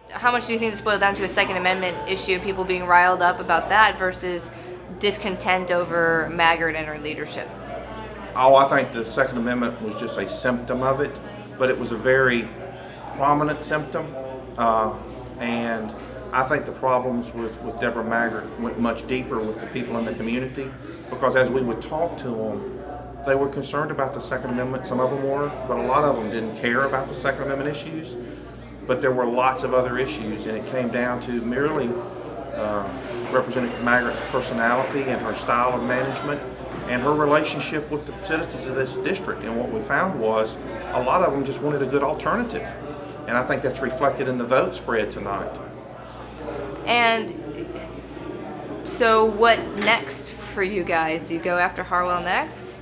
how much do you think this boiled down to a Second Amendment issue, people being riled up about that versus discontent over Maggart and her leadership? Oh, I think the Second Amendment was just a symptom of it, but it was a very prominent symptom. And I think the problems with Deborah Maggart went much deeper with the people in the community, because as we would talk to them, they were concerned about the Second Amendment. Some of them were, but a lot of them didn't care about the Second Amendment issues. But there were lots of other issues, and it came down to merely Representative Maggart's personality and her style of management and her relationship with the citizens of this district. And what we found was a lot of them just wanted a good alternative. And I think that's reflected in the vote spread tonight. And so what next for you guys? Do you go after Harwell next?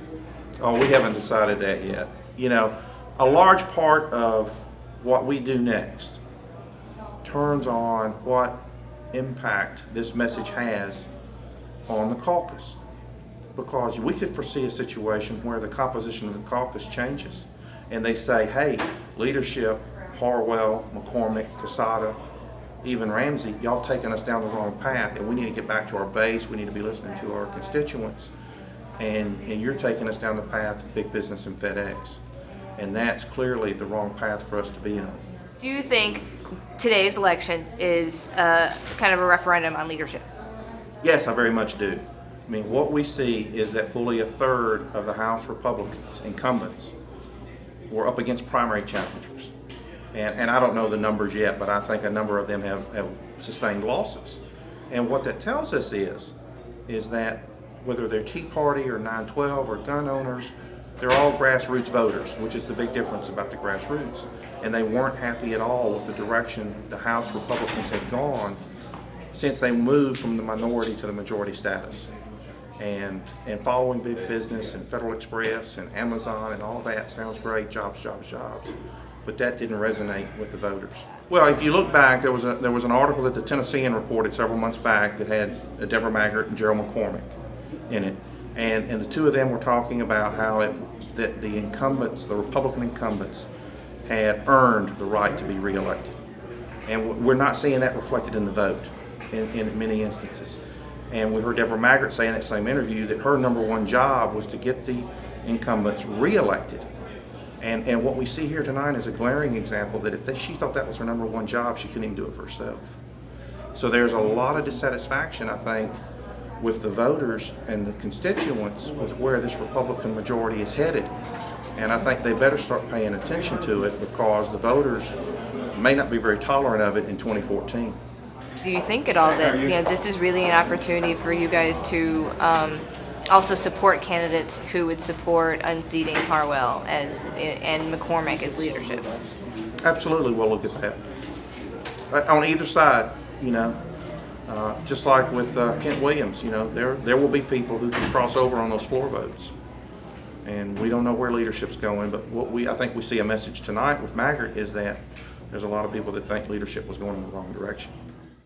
Oh, we haven't decided that yet. You know, a large part of what we do next turns on what impact this message has on the caucus. Because we could foresee a situation where the composition of the caucus changes and they say, hey, leadership, Harwell, McCormick, Casada, even Ramsey, y'all taking us down the wrong path, and we need to get back to our base. We need to be listening to our constituents, and you're taking us down the path of big business and FedEx, and that's clearly the wrong path for us to be on. Do you think today's election is kind of a referendum on leadership? Yes, I very much do. I mean, what we see is that fully a third of the House Republicans, incumbents, were up against primary challengers. And I don't know the numbers yet, but I think a number of them have sustained losses. And what that tells us is that whether they're Tea Party or 912 or gun owners, they're all grassroots voters, which is the big difference about the grassroots. And they weren't happy at all with the direction the House Republicans had gone since they moved from the minority to the majority status. And following big business and Federal Express and Amazon and all that sounds great, jobs, jobs, jobs. But that didn't resonate with the voters. Well, if you look back, there was an article that the Tennessean reported several months back that had Deborah Maggart and Gerald McCormick in it, and the two of them were talking about how that the incumbents, the Republican incumbents, had earned the right to be reelected, and we're not seeing that reflected in the vote in many instances. And we heard Deborah Maggart say in that same interview that her number one job was to get the incumbents reelected. And what we see here tonight is a glaring example that if she thought that was her number one job, she couldn't even do it for herself. So there's a lot of dissatisfaction, I think, with the voters and the constituents with where this Republican majority is headed. And I think they better start paying attention to it, because the voters may not be very tolerant of it in 2014. Do you think at all that this is really an opportunity for you guys to also support candidates who would support unseating Harwell and McCormick as leadership? Absolutely, we'll look at that. On either side, just like with Kent Williams, there will be people who can cross over on those floor votes. And we don't know where leadership's going, but I think we see a message tonight with Maggart is that there's a lot of people that think leadership was going in the wrong direction.